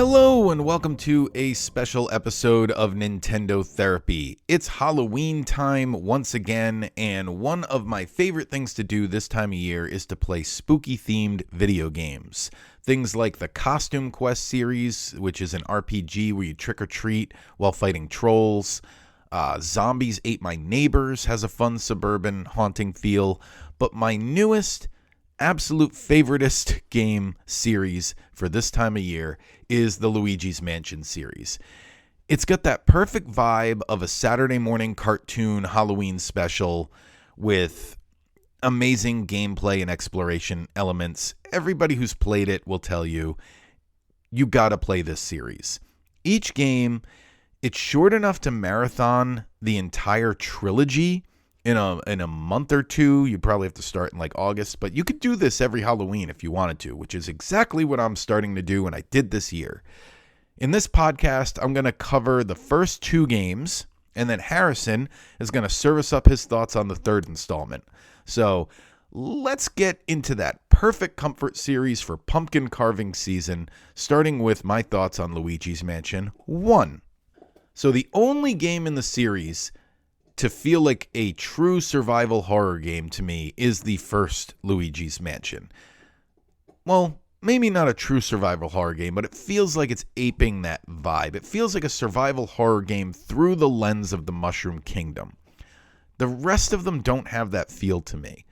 Hello and welcome to a special episode of Nintendo Therapy. It's Halloween time once again, and one of my favorite things to do this time of year is to play spooky-themed video games. Things like the Costume Quest series, which is an RPG where you trick-or-treat while fighting trolls. Zombies Ate My Neighbors has a fun suburban haunting feel, but my newest absolute favoritist game series for this time of year is the Luigi's Mansion series. It's got that perfect vibe of a Saturday morning cartoon Halloween special with amazing gameplay and exploration elements. Everybody who's played it will tell you, you gotta play this series. Each game, it's short enough to marathon the entire trilogy in a month or two. You'd probably have to start in like August, but you could do this every Halloween if you wanted to, which is exactly what I'm starting to do and I did this year. In this podcast, I'm going to cover the first two games, and then Harrison is going to service up his thoughts on the third installment. So let's get into that perfect comfort series for pumpkin carving season, starting with my thoughts on Luigi's Mansion 1. So the only game in the series to feel like a true survival horror game to me is the first Luigi's Mansion. Well, maybe not a true survival horror game, but it feels like it's aping that vibe. It feels like a survival horror game through the lens of the Mushroom Kingdom. The rest of them don't have that feel to me.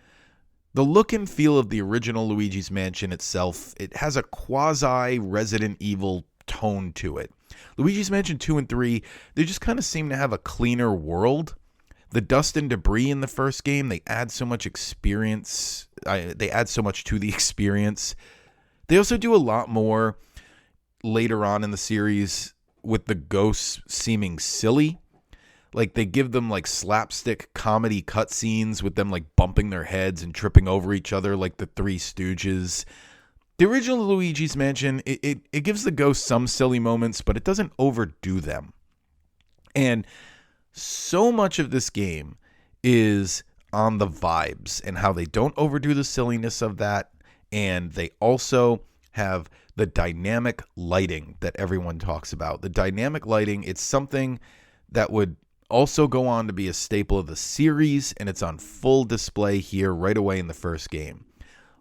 The look and feel of the original Luigi's Mansion itself, it has a quasi-Resident Evil tone to it. Luigi's Mansion 2 and 3, they just kind of seem to have a cleaner world. The dust and debris in the first game, they add so much experience. They add so much to the experience. They also do a lot more later on in the series with the ghosts seeming silly. Like they give them like slapstick comedy cutscenes with them like bumping their heads and tripping over each other like the Three Stooges. The original Luigi's Mansion, it gives the ghosts some silly moments, but it doesn't overdo them. And so much of this game is on the vibes and how they don't overdo the silliness of that. And they also have the dynamic lighting that everyone talks about. The dynamic lighting, it's something that would also go on to be a staple of the series, and it's on full display here right away in the first game.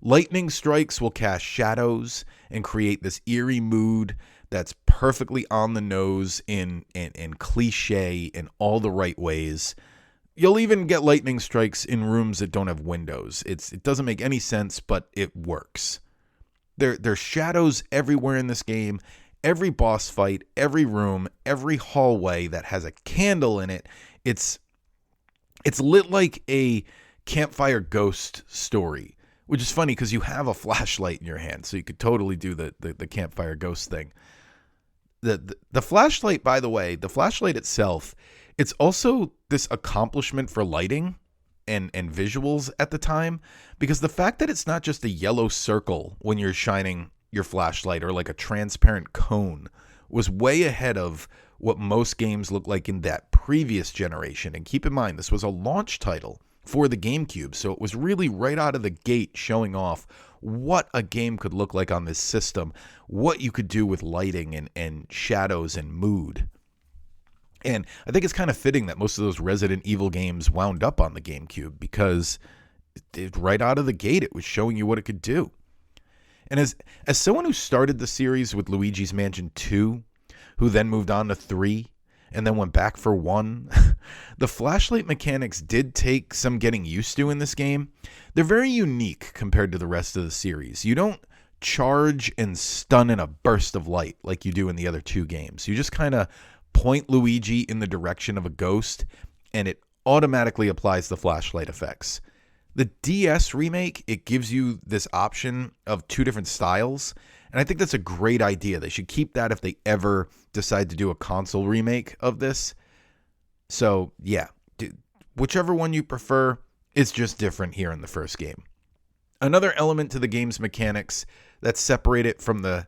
Lightning strikes will cast shadows and create this eerie mood that's perfectly on the nose in cliche in all the right ways. You'll even get lightning strikes in rooms that don't have windows. It doesn't make any sense, but it works. There's shadows everywhere in this game. Every boss fight, every room, every hallway that has a candle in it, it's lit like a campfire ghost story, which is funny because you have a flashlight in your hand, so you could totally do the campfire ghost thing. The flashlight, by the way, the flashlight itself, it's also this accomplishment for lighting and visuals at the time, because the fact that it's not just a yellow circle when you're shining your flashlight or like a transparent cone was way ahead of what most games look like in that previous generation. And keep in mind, this was a launch title for the GameCube, so it was really right out of the gate showing off what a game could look like on this system, what you could do with lighting and shadows and mood. And I think it's kind of fitting that most of those Resident Evil games wound up on the GameCube, because right out of the gate it was showing you what it could do. And as someone who started the series with Luigi's Mansion 2, who then moved on to 3, and then went back for 1, the flashlight mechanics did take some getting used to in this game. They're very unique compared to the rest of the series. You don't charge and stun in a burst of light like you do in the other two games. You just kind of point Luigi in the direction of a ghost, and it automatically applies the flashlight effects. The DS remake, it gives you this option of two different styles, and I think that's a great idea. They should keep that if they ever decide to do a console remake of this. So, yeah, whichever one you prefer, it's just different here in the first game. Another element to the game's mechanics that separate it from the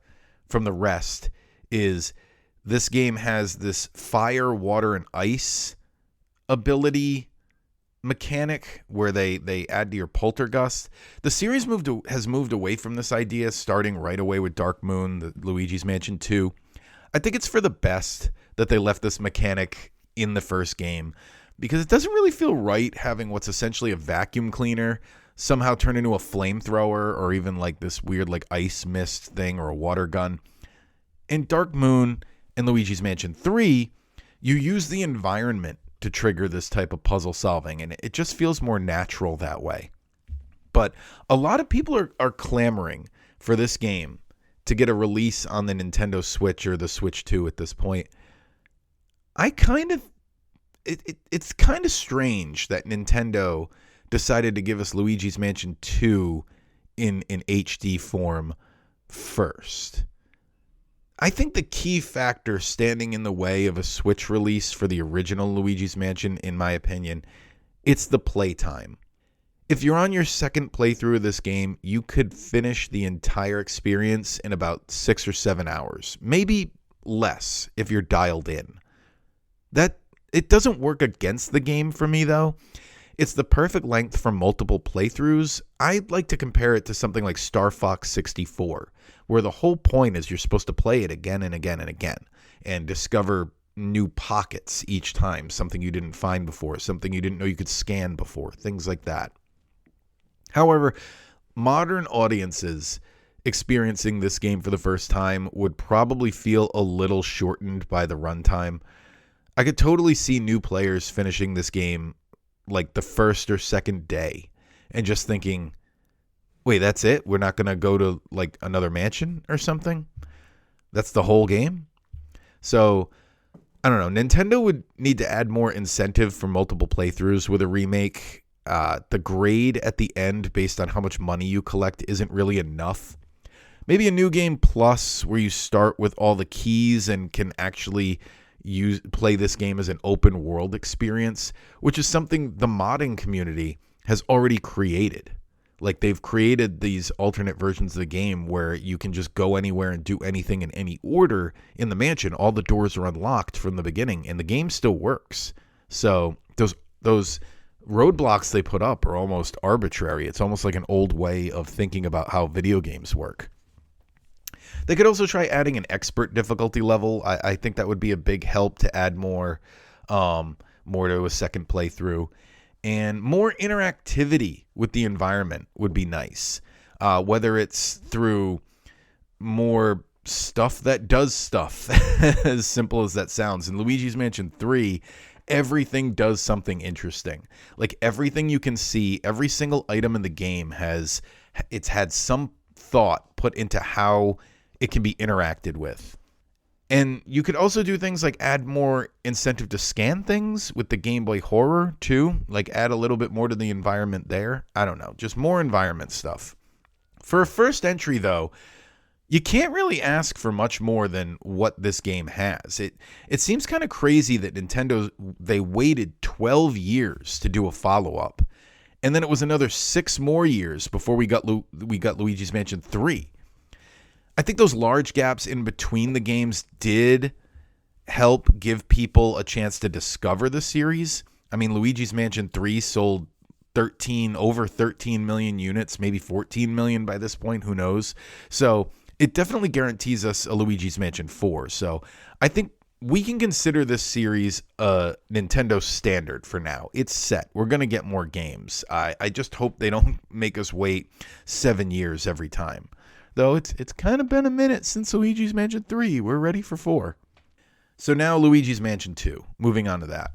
rest is this game has this fire, water, and ice ability mechanic where they add to your poltergust. The series has moved away from this idea, starting right away with Dark Moon, the Luigi's Mansion 2. I think it's for the best that they left this mechanic in the first game, because it doesn't really feel right having what's essentially a vacuum cleaner somehow turn into a flamethrower, or even like this weird like ice mist thing or a water gun. In Dark Moon and Luigi's Mansion 3, you use the environment to trigger this type of puzzle solving, and it just feels more natural that way. But a lot of people are clamoring for this game to get a release on the Nintendo Switch or the Switch 2 at this point. It's kind of strange that Nintendo decided to give us Luigi's Mansion 2 in HD form first. I think the key factor standing in the way of a Switch release for the original Luigi's Mansion, in my opinion, it's the playtime. If you're on your second playthrough of this game, you could finish the entire experience in about 6 or 7 hours, maybe less if you're dialed in. It doesn't work against the game for me, though. It's the perfect length for multiple playthroughs. I'd like to compare it to something like Star Fox 64, where the whole point is you're supposed to play it again and again and again and discover new pockets each time, something you didn't find before, something you didn't know you could scan before, things like that. However, modern audiences experiencing this game for the first time would probably feel a little shortened by the runtime. I could totally see new players finishing this game like the first or second day and just thinking, wait, that's it? We're not going to go to like another mansion or something? That's the whole game? So, I don't know. Nintendo would need to add more incentive for multiple playthroughs with a remake. The grade at the end based on how much money you collect isn't really enough. Maybe a new game plus where you start with all the keys and can actually play this game as an open world experience, which is something the modding community has already created. Like, they've created these alternate versions of the game where you can just go anywhere and do anything in any order in the mansion. All the doors are unlocked from the beginning, and the game still works. So those roadblocks they put up are almost arbitrary. It's almost like an old way of thinking about how video games work. They could also try adding an expert difficulty level. I think that would be a big help to add more to a second playthrough. And more interactivity with the environment would be nice. Whether it's through more stuff that does stuff, as simple as that sounds. In Luigi's Mansion 3, everything does something interesting. Like, everything you can see, every single item in the game it's had some thought put into how it can be interacted with. And you could also do things like add more incentive to scan things with the Game Boy Horror too. Like, add a little bit more to the environment there. I don't know, just more environment stuff. For a first entry though, you can't really ask for much more than what this game has. It seems kind of crazy that Nintendo, they waited 12 years to do a follow-up. And then it was another 6 more years before we got Luigi's Mansion 3. I think those large gaps in between the games did help give people a chance to discover the series. I mean, Luigi's Mansion 3 sold over 13 million units, maybe 14 million by this point, who knows. So it definitely guarantees us a Luigi's Mansion 4. So I think we can consider this series a Nintendo standard for now. It's set. We're going to get more games. I just hope they don't make us wait 7 years every time. Though it's kind of been a minute since Luigi's Mansion 3. We're ready for 4. So now Luigi's Mansion 2. Moving on to that.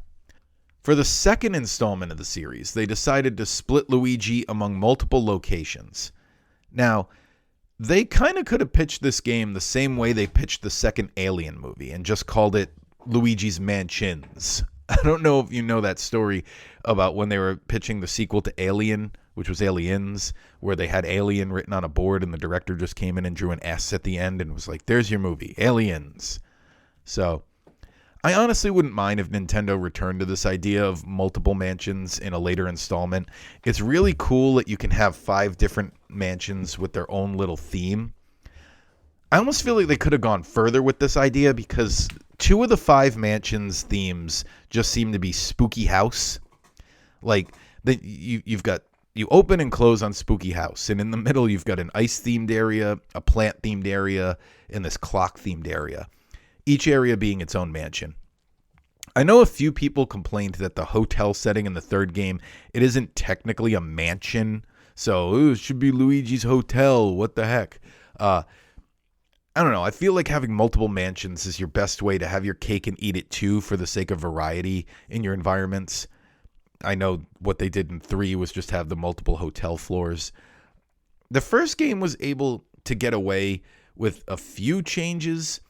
For the second installment of the series, they decided to split Luigi among multiple locations. Now, they kind of could have pitched this game the same way they pitched the second Alien movie and just called it Luigi's Mansions. I don't know if you know that story about when they were pitching the sequel to Alien, which was Aliens, where they had Alien written on a board and the director just came in and drew an S at the end and was like, there's your movie, Aliens. So I honestly wouldn't mind if Nintendo returned to this idea of multiple mansions in a later installment. It's really cool that you can have 5 different mansions with their own little theme. I almost feel like they could have gone further with this idea because 2 of the 5 mansions themes just seem to be spooky house. Like, you open and close on Spooky House, and in the middle you've got an ice-themed area, a plant-themed area, and this clock-themed area. each area being its own mansion. I know a few people complained that the hotel setting in the third game, it isn't technically a mansion, so it should be Luigi's hotel. What the heck? I don't know. I feel like having multiple mansions is your best way to have your cake and eat it too, for the sake of variety in your environments. I know what they did in 3 was just have the multiple hotel floors. The first game was able to get away with a few changes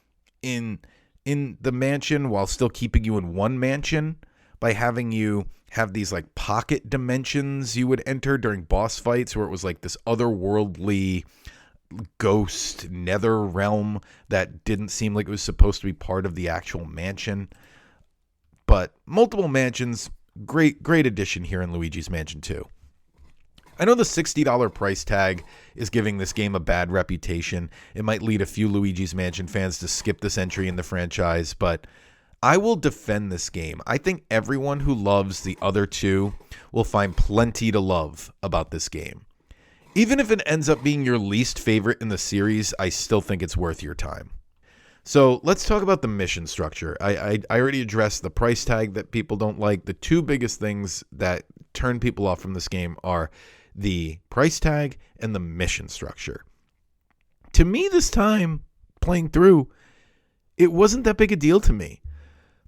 in the mansion while still keeping you in one mansion by having you have these like pocket dimensions you would enter during boss fights, where it was like this otherworldly ghost nether realm that didn't seem like it was supposed to be part of the actual mansion. But multiple mansions, great addition here in Luigi's Mansion 2. I know the $60 price tag is giving this game a bad reputation. It might lead a few Luigi's Mansion fans to skip this entry in the franchise, but I will defend this game. I think everyone who loves the other two will find plenty to love about this game. Even if it ends up being your least favorite in the series, I still think it's worth your time. So let's talk about the mission structure. I already addressed the price tag that people don't like. The two biggest things that turn people off from this game are the price tag and the mission structure. To me, this time, playing through, it wasn't that big a deal to me.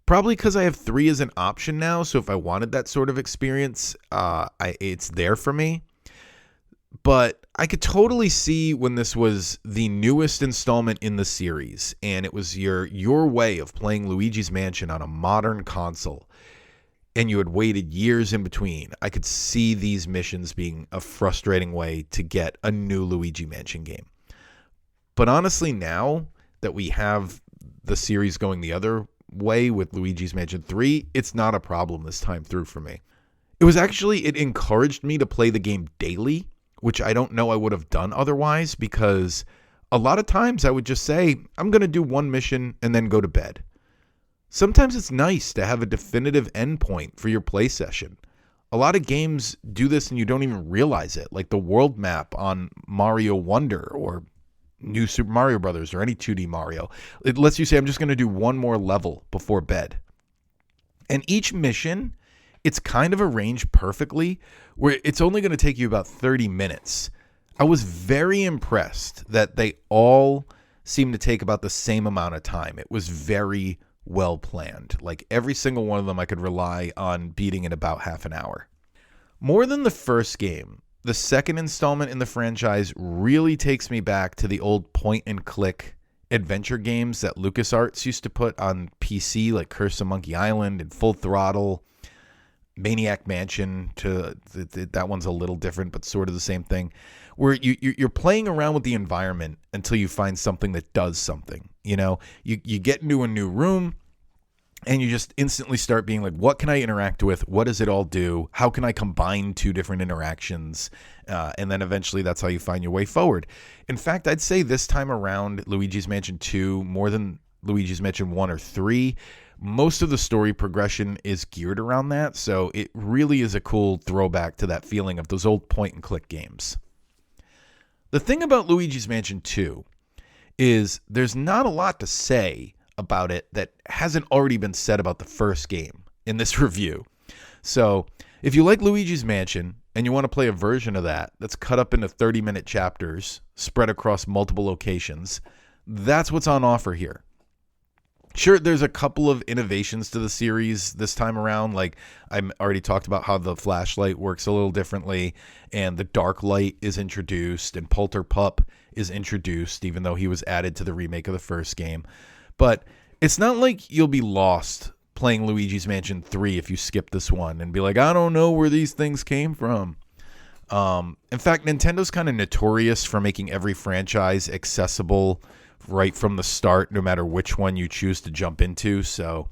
Probably because I have 3 as an option now, so if I wanted that sort of experience, it's there for me. But I could totally see when this was the newest installment in the series, and it was your way of playing Luigi's Mansion on a modern console, and you had waited years in between. I could see these missions being a frustrating way to get a new Luigi Mansion game. But honestly, now that we have the series going the other way with Luigi's Mansion 3, it's not a problem this time through for me. It encouraged me to play the game daily, which I don't know I would have done otherwise, because a lot of times I would just say, I'm going to do one mission and then go to bed. Sometimes it's nice to have a definitive endpoint for your play session. A lot of games do this and you don't even realize it, like the world map on Mario Wonder or New Super Mario Brothers or any 2D Mario. It lets you say, I'm just going to do one more level before bed. And each mission, it's kind of arranged perfectly where it's only going to take you about 30 minutes. I was very impressed that they all seem to take about the same amount of time. It was very well planned. Like every single one of them I could rely on beating in about half an hour. More than the first game, the second installment in the franchise really takes me back to the old point and click adventure games that LucasArts used to put on PC, like Curse of Monkey Island and Full Throttle, Maniac Mansion. That one's a little different, but sort of the same thing, where you're playing around with the environment until you find something that does something. You know, you get into a new room and you just instantly start being like, what can I interact with? What does it all do? How can I combine 2 different interactions? And then eventually that's how you find your way forward. In fact, I'd say this time around, Luigi's Mansion 2, more than Luigi's Mansion 1 or 3, most of the story progression is geared around that. So it really is a cool throwback to that feeling of those old point and click games. The thing about Luigi's Mansion 2 is there's not a lot to say about it that hasn't already been said about the first game in this review. So if you like Luigi's Mansion and you want to play a version of that that's cut up into 30-minute chapters spread across multiple locations, that's what's on offer here. Sure, there's a couple of innovations to the series this time around. Like I already talked about how the flashlight works a little differently, and the dark light is introduced, and Polterpup is introduced, even though he was added to the remake of the first game. But it's not like you'll be lost playing Luigi's Mansion 3 if you skip this one and be like, I don't know where these things came from. In fact, Nintendo's kind of notorious for making every franchise accessible right from the start, no matter which one you choose to jump into. So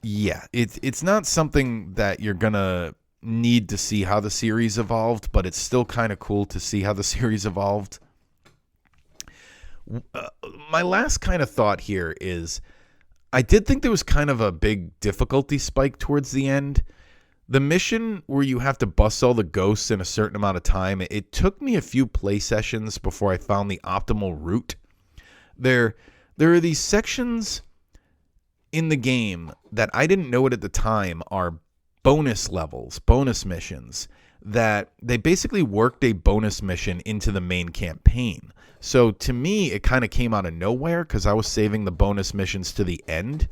yeah, it's not something that you're gonna need to see how the series evolved, but it's still kind of cool to see how the series evolved. My last kind of thought here is I did think there was kind of a big difficulty spike towards the end. The mission where you have to bust all the ghosts in a certain amount of time, it took me a few play sessions before I found the optimal route. There are these sections in the game that I didn't know it at the time are bonus levels, bonus missions, that they basically worked a bonus mission into the main campaign. So to me, it kind of came out of nowhere because I was saving the bonus missions to the end.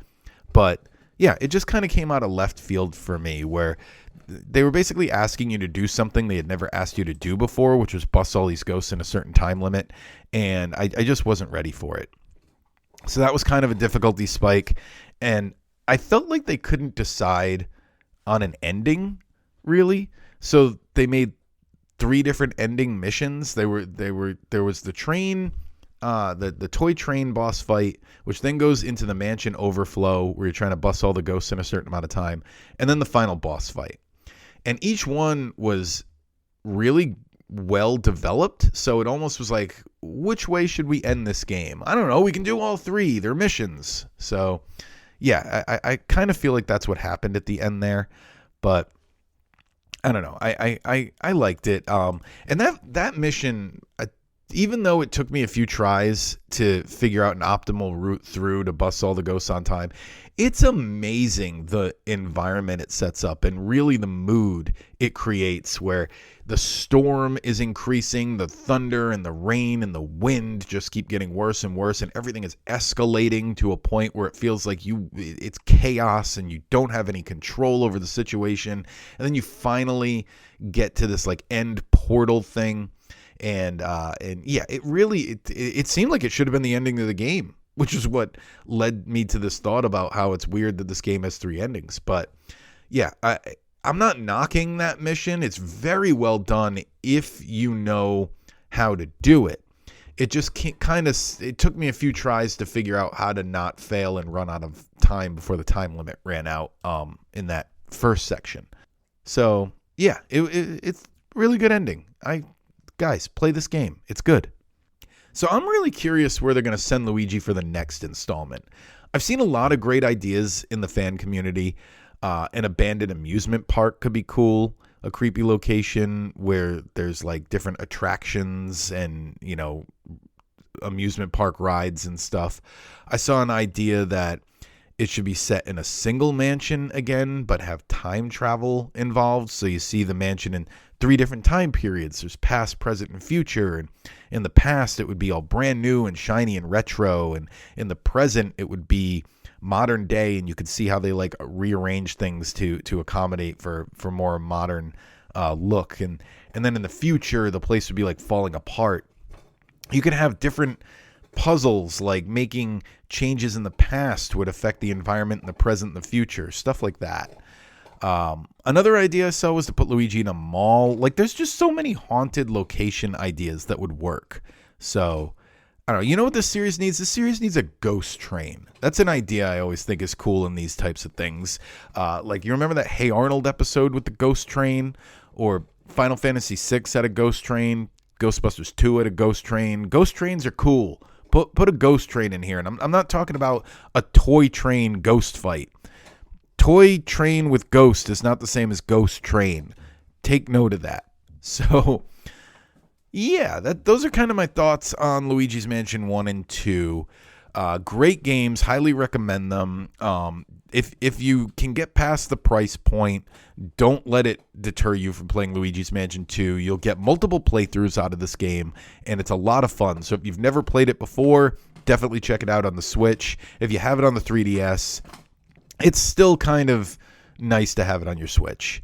But yeah, it just kind of came out of left field for me, where they were basically asking you to do something they had never asked you to do before, which was bust all these ghosts in a certain time limit. And I just wasn't ready for it. So that was kind of a difficulty spike. And I felt like they couldn't decide on an ending, really. So they made 3 different ending missions. There was the train, the toy train boss fight, which then goes into the mansion overflow where you're trying to bust all the ghosts in a certain amount of time, and then the final boss fight. And each one was really well developed, so it almost was like, which way should we end this game? I don't know. We can do all 3. They're missions. So yeah, I kind of feel like that's what happened at the end there, but I don't know. I liked it. And that mission, even though it took me a few tries to figure out an optimal route through to bust all the ghosts on time, it's amazing the environment it sets up and really the mood it creates, where the storm is increasing, the thunder and the rain and the wind just keep getting worse and worse, and everything is escalating to a point where it feels like it's chaos and you don't have any control over the situation. And then you finally get to this like end portal thing. And yeah, it seemed like it should have been the ending of the game, which is what led me to this thought about how it's weird that this game has 3 endings. But yeah, I'm not knocking that mission. It's very well done if you know how to do it. It just it took me a few tries to figure out how to not fail and run out of time before the time limit ran out in that first section. So yeah, it's really good ending. Guys, play this game. It's good. So I'm really curious where they're going to send Luigi for the next installment. I've seen a lot of great ideas in the fan community. An abandoned amusement park could be cool. A creepy location where there's like different attractions and, amusement park rides and stuff. I saw an idea that it should be set in a single mansion again, but have time travel involved. So you see the mansion in 3 different time periods. There's past, present, and future. And in the past, it would be all brand new and shiny and retro. And in the present, it would be modern day. And you could see how they like rearrange things to accommodate for more modern look. And then in the future, the place would be like falling apart. You could have different puzzles, like making changes in the past would affect the environment in the present and the future, stuff like that. Another idea I saw was to put Luigi in a mall. Like, there's just so many haunted location ideas that would work. So I don't know. You know what this series needs? This series needs a ghost train. That's an idea I always think is cool in these types of things. Like, you remember that Hey Arnold episode with the ghost train? Or Final Fantasy VI had a ghost train. Ghostbusters 2 had a ghost train. Ghost trains are cool. Put a ghost train in here. And I'm not talking about a toy train ghost fight. Toy train with ghost is not the same as ghost train. Take note of that. So, yeah, those are kind of my thoughts on Luigi's Mansion 1 and 2. Great games. Highly recommend them. If you can get past the price point, don't let it deter you from playing Luigi's Mansion 2. You'll get multiple playthroughs out of this game, and it's a lot of fun. So if you've never played it before, definitely check it out on the Switch. If you have it on the 3DS, it's still kind of nice to have it on your Switch.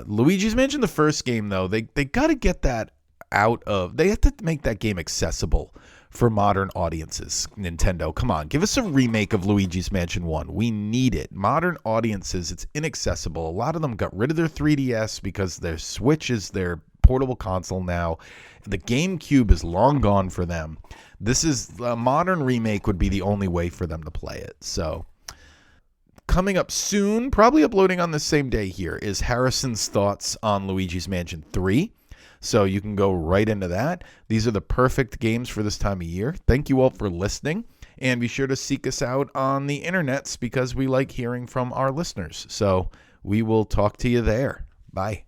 Luigi's Mansion, the first game, though, they got to get that out of... They have to make that game accessible for modern audiences. Nintendo, come on, give us a remake of Luigi's Mansion 1. We need it. Modern audiences, it's inaccessible. A lot of them got rid of their 3DS because their Switch is their portable console now. The GameCube is long gone for them. This is a modern remake would be the only way for them to play it. So coming up soon, probably uploading on the same day here, is Harrison's thoughts on Luigi's Mansion 3. So you can go right into that. These are the perfect games for this time of year. Thank you all for listening. And be sure to seek us out on the internets because we like hearing from our listeners. So we will talk to you there. Bye.